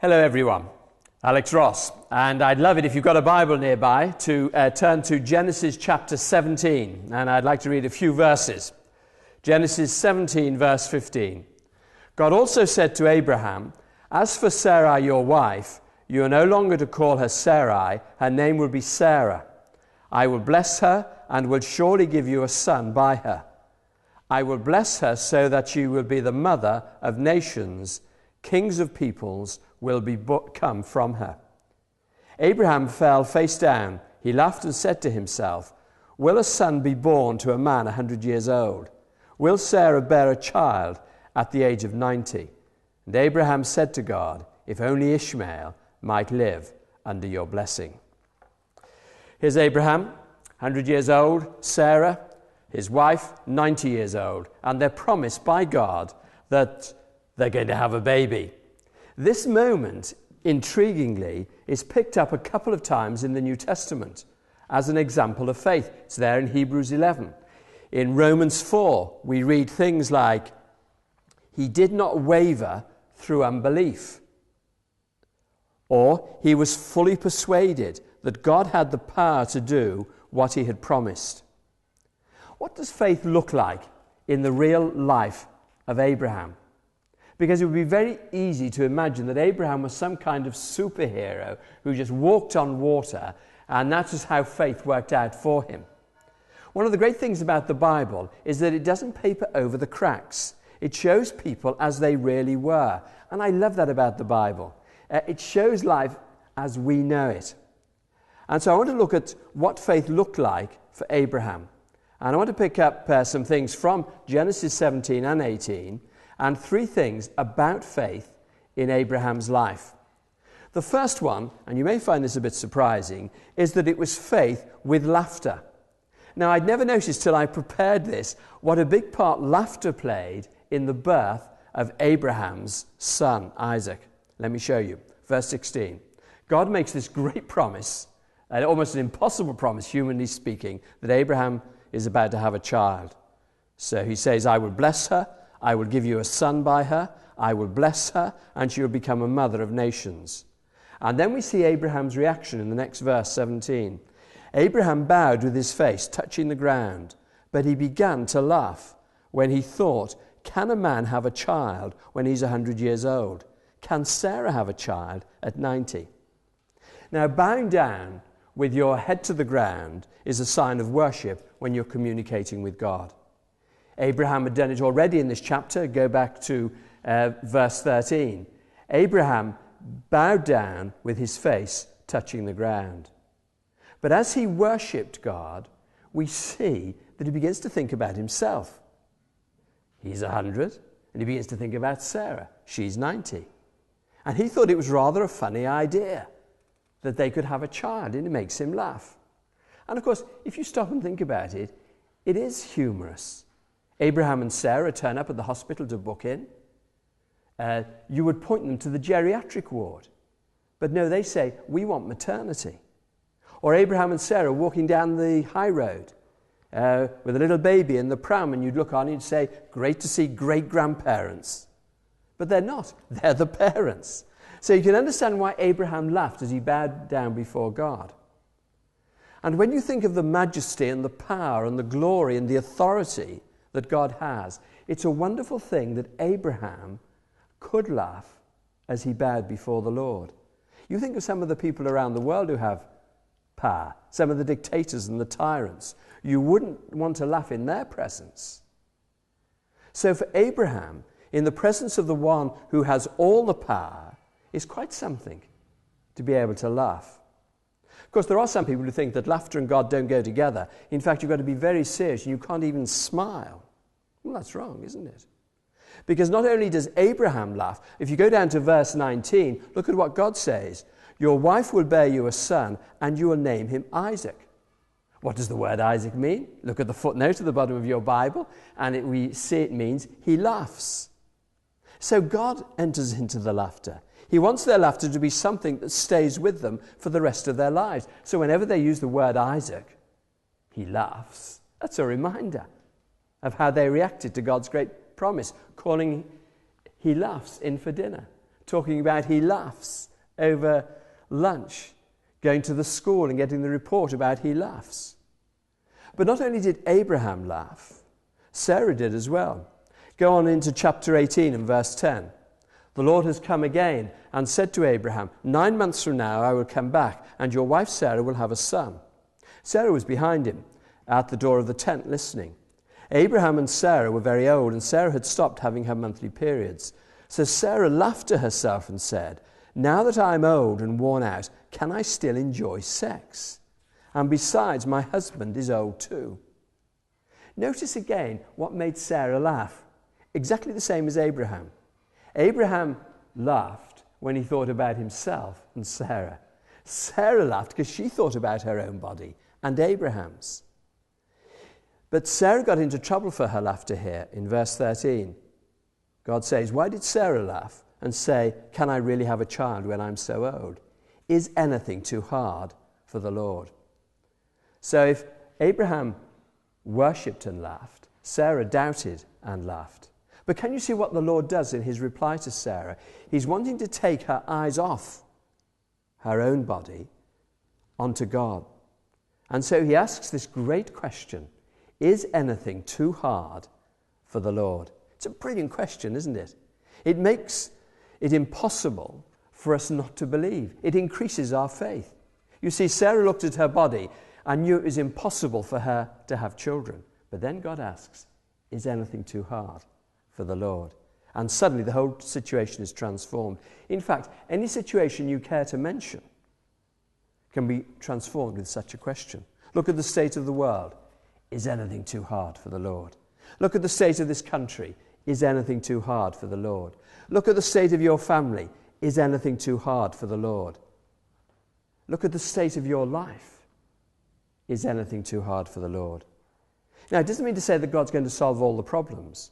Hello everyone, Alex Ross, and I'd love it if you've got a Bible nearby to turn to Genesis chapter 17, and I'd like to read a few verses. Genesis 17 verse 15. God also said to Abraham, "As for Sarai your wife, you are no longer to call her Sarai, her name will be Sarah. I will bless her and will surely give you a son by her. I will bless her so that she will be the mother of nations. Kings of peoples will come from her." Abraham fell face down. He laughed and said to himself, "Will a son be born to a man 100 years old? Will Sarah bear a child at the age of 90? And Abraham said to God, "If only Ishmael might live under your blessing." Here's Abraham, 100 years old, Sarah, his wife, 90 years old, and they're promised by God that they're going to have a baby. This moment, intriguingly, is picked up a couple of times in the New Testament as an example of faith. It's there in Hebrews 11. In Romans 4, we read things like, "He did not waver through unbelief," or "He was fully persuaded that God had the power to do what he had promised." What does faith look like in the real life of Abraham? Because it would be very easy to imagine that Abraham was some kind of superhero who just walked on water, and that's just how faith worked out for him. One of the great things about the Bible is that it doesn't paper over the cracks. It shows people as they really were. And I love that about the Bible. It shows life as we know it. And so I want to look at what faith looked like for Abraham. And I want to pick up some things from Genesis 17 and 18, and three things about faith in Abraham's life. The first one, and you may find this a bit surprising, is that it was faith with laughter. Now, I'd never noticed till I prepared this what a big part laughter played in the birth of Abraham's son, Isaac. Let me show you. Verse 16. God makes this great promise, almost an impossible promise, humanly speaking, that Abraham is about to have a child. So he says, "I will bless her, I will give you a son by her, I will bless her, and she will become a mother of nations." And then we see Abraham's reaction in the next verse, 17. "Abraham bowed with his face touching the ground, but he began to laugh when he thought, 'Can a man have a child when he's 100 years old? Can Sarah have a child at 90? Now, bowing down with your head to the ground is a sign of worship when you're communicating with God. Abraham had done it already in this chapter. Go back to verse 13. Abraham bowed down with his face touching the ground. But as he worshipped God, we see that he begins to think about himself. He's 100, and he begins to think about Sarah. She's 90. And he thought it was rather a funny idea that they could have a child, and it makes him laugh. And of course, if you stop and think about it, it is humorous. Abraham and Sarah turn up at the hospital to book in. You would point them to the geriatric ward. But no, they say, "We want maternity." Or Abraham and Sarah walking down the high road with a little baby in the pram, and you'd look on and you'd say, "Great to see great-grandparents." But they're not. They're the parents. So you can understand why Abraham laughed as he bowed down before God. And when you think of the majesty and the power and the glory and the authority that God has, it's a wonderful thing that Abraham could laugh as he bowed before the Lord. You think of some of the people around the world who have power, some of the dictators and the tyrants. You wouldn't want to laugh in their presence. So for Abraham, in the presence of the one who has all the power, is quite something to be able to laugh. Of course, there are some people who think that laughter and God don't go together. In fact, you've got to be very serious and you can't even smile. Well, that's wrong, isn't it? Because not only does Abraham laugh, if you go down to verse 19, look at what God says. "Your wife will bear you a son, and you will name him Isaac." What does the word Isaac mean? Look at the footnote at the bottom of your Bible, and we see it means he laughs. So God enters into the laughter. He wants their laughter to be something that stays with them for the rest of their lives. So whenever they use the word Isaac, he laughs. That's a reminder of how they reacted to God's great promise, calling he laughs in for dinner. talking about he laughs over lunch, going to the school and getting the report about he laughs. But not only did Abraham laugh, Sarah did as well. Go on into chapter 18 and verse 10. The Lord has come again and said to Abraham, 9 months from now I will come back, and your wife Sarah will have a son. Sarah was behind him at the door of the tent listening. Abraham and Sarah were very old, and Sarah had stopped having her monthly periods. So Sarah laughed to herself and said, now that I am old and worn out, can I still enjoy sex? And besides, my husband is old too. Notice again what made Sarah laugh. Exactly the same as Abraham. Abraham laughed when he thought about himself and Sarah. Sarah laughed because she thought about her own body and Abraham's. But Sarah got into trouble for her laughter here in verse 13. God says, why did Sarah laugh and say, can I really have a child when I'm so old? Is anything too hard for the Lord? So if Abraham worshipped and laughed, Sarah doubted and laughed. But can you see what the Lord does in his reply to Sarah? He's wanting to take her eyes off her own body onto God. And so he asks this great question, is anything too hard for the Lord? It's a brilliant question, isn't it? It makes it impossible for us not to believe. It increases our faith. You see, Sarah looked at her body and knew it was impossible for her to have children. But then God asks, is anything too hard for the Lord? And suddenly the whole situation is transformed. In fact, any situation you care to mention can be transformed with such a question. Look at the state of the world. Is anything too hard for the Lord? Look at the state of this country. Is anything too hard for the Lord? Look at the state of your family. Is anything too hard for the Lord? Look at the state of your life. Is anything too hard for the Lord? Now, it doesn't mean to say that God's going to solve all the problems.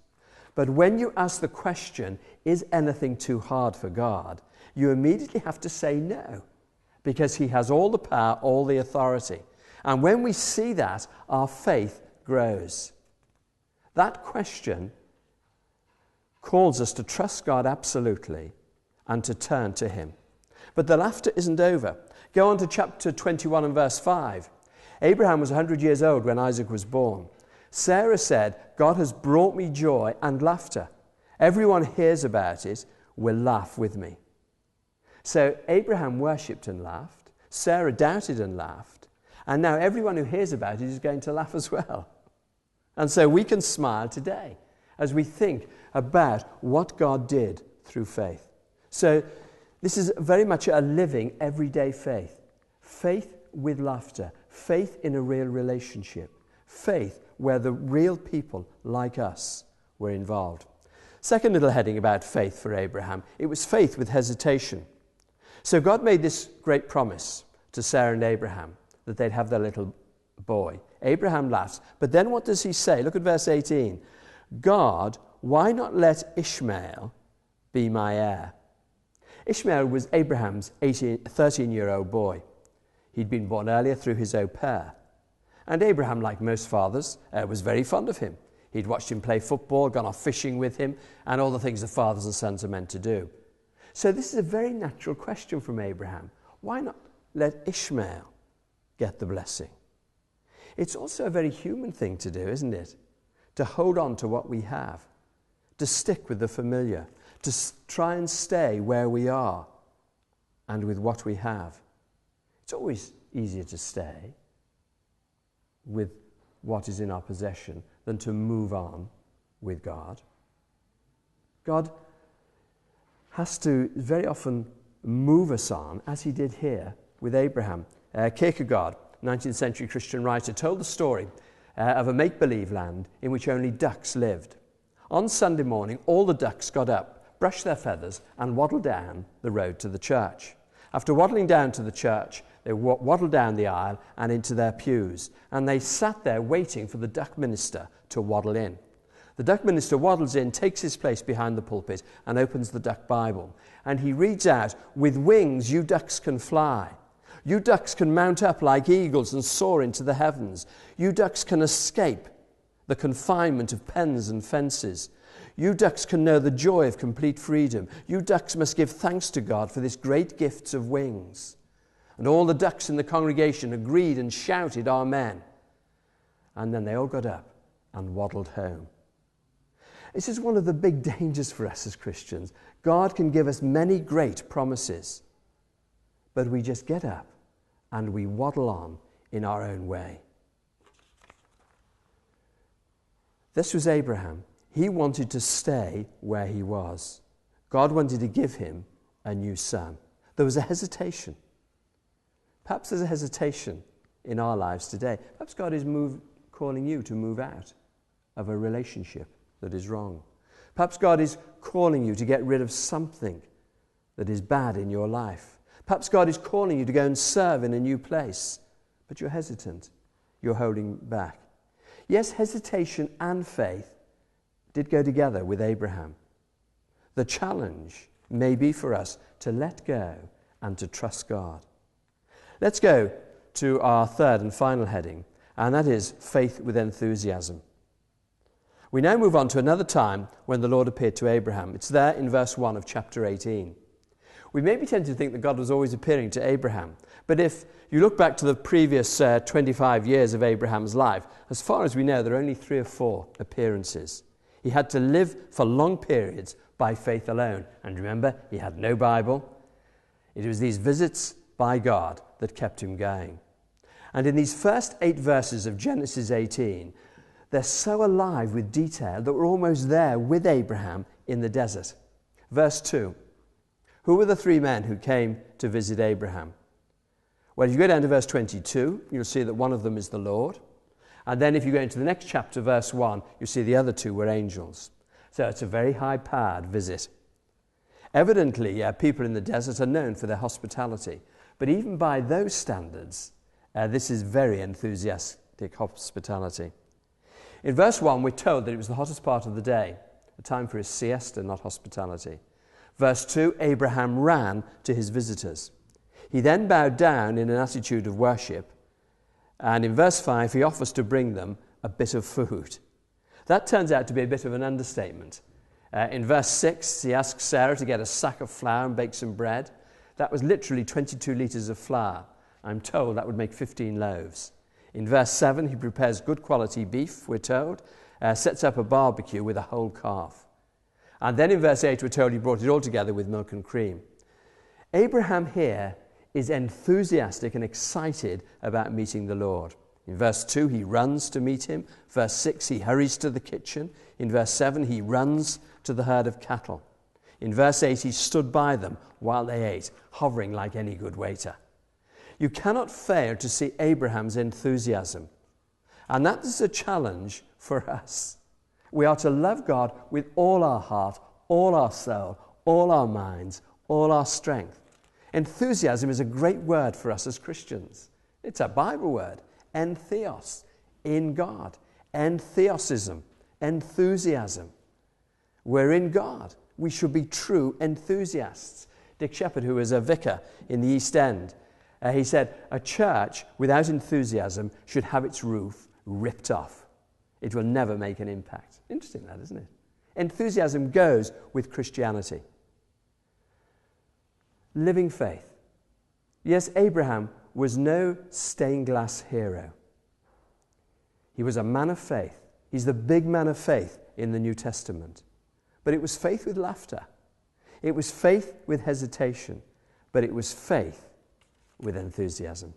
But when you ask the question, is anything too hard for God? You immediately have to say no, because he has all the power, all the authority. And when we see that, our faith grows. That question calls us to trust God absolutely and to turn to him. But the laughter isn't over. Go on to chapter 21 and verse 5. Abraham was 100 years old when Isaac was born. Sarah said, God has brought me joy and laughter. Everyone hears about it will laugh with me. So Abraham worshipped and laughed. Sarah doubted and laughed. And now everyone who hears about it is going to laugh as well. And so we can smile today as we think about what God did through faith. So this is very much a living, everyday faith. Faith with laughter. Faith in a real relationship. Faith where the real people like us were involved. Second little heading about faith for Abraham. It was faith with hesitation. So God made this great promise to Sarah and Abraham that they'd have their little boy. Abraham laughs. But then what does he say? Look at verse 18. God, why not let Ishmael be my heir? Ishmael was Abraham's 13-year-old boy. He'd been born earlier through his au pair. And Abraham, like most fathers, was very fond of him. He'd watched him play football, gone off fishing with him, and all the things that fathers and sons are meant to do. So this is a very natural question from Abraham. Why not let Ishmael get the blessing? It's also a very human thing to do, isn't it? To hold on to what we have, to stick with the familiar, to try and stay where we are and with what we have. It's always easier to stay with what is in our possession than to move on with God. God has to very often move us on, as he did here with Abraham. Kierkegaard, 19th century Christian writer, told the story of a make-believe land in which only ducks lived. On Sunday morning, all the ducks got up, brushed their feathers, and waddled down the road to the church. After waddling down to the church, they waddled down the aisle and into their pews, and they sat there waiting for the duck minister to waddle in. The duck minister waddles in, takes his place behind the pulpit, and opens the duck Bible. And he reads out, "With wings you ducks can fly. You ducks can mount up like eagles and soar into the heavens. You ducks can escape the confinement of pens and fences. You ducks can know the joy of complete freedom. You ducks must give thanks to God for this great gift of wings. And all the ducks in the congregation agreed and shouted, Amen. And then they all got up and waddled home. This is one of the big dangers for us as Christians. God can give us many great promises, but we just get up and we waddle on in our own way. This was Abraham. He wanted to stay where he was. God wanted to give him a new son. There was a hesitation. Perhaps there's a hesitation in our lives today. Perhaps God is calling you to move out of a relationship that is wrong. Perhaps God is calling you to get rid of something that is bad in your life. Perhaps God is calling you to go and serve in a new place, but you're hesitant. You're holding back. Yes, hesitation and faith did go together with Abraham. The challenge may be for us to let go and to trust God. Let's go to our third and final heading, and that is faith with enthusiasm. We now move on to another time when the Lord appeared to Abraham. It's there in verse 1 of chapter 18. We may be tempted to think that God was always appearing to Abraham, but if you look back to the previous 25 years of Abraham's life, as far as we know, there are only 3 or 4 appearances. He had to live for long periods by faith alone. And remember, he had no Bible. It was these visits by God that kept him going. And in these first 8 verses of Genesis 18, they're so alive with detail that we're almost there with Abraham in the desert. Verse 2. Who were the 3 men who came to visit Abraham? Well, if you go down to verse 22, you'll see that one of them is the Lord. And then if you go into the next chapter, verse 1, you'll see the other 2 were angels. So it's a very high-powered visit. Evidently, people in the desert are known for their hospitality. But even by those standards, this is very enthusiastic hospitality. In verse 1, we're told that it was the hottest part of the day, a time for his siesta, not hospitality. Verse 2, Abraham ran to his visitors. He then bowed down in an attitude of worship. And in verse 5, he offers to bring them a bit of food. That turns out to be a bit of an understatement. In verse 6, he asks Sarah to get a sack of flour and bake some bread. That was literally 22 litres of flour. I'm told that would make 15 loaves. In verse 7, he prepares good quality beef, we're told, sets up a barbecue with a whole calf. And then in verse 8, we're told he brought it all together with milk and cream. Abraham here is enthusiastic and excited about meeting the Lord. In verse 2, he runs to meet him. Verse 6, he hurries to the kitchen. In verse 7, he runs to the herd of cattle. In verse 8, he stood by them while they ate, hovering like any good waiter. You cannot fail to see Abraham's enthusiasm. And that is a challenge for us. We are to love God with all our heart, all our soul, all our minds, all our strength. Enthusiasm is a great word for us as Christians. It's a Bible word. Entheos, in God. Entheosism, enthusiasm. We're in God. We should be true enthusiasts. Dick Shepherd, who was a vicar in the East End, he said, a church without enthusiasm should have its roof ripped off. It will never make an impact. Interesting that, isn't it? Enthusiasm goes with Christianity. Living faith. Yes, Abraham was no stained glass hero. He was a man of faith. He's the big man of faith in the New Testament. But it was faith with laughter. It was faith with hesitation. But it was faith with enthusiasm.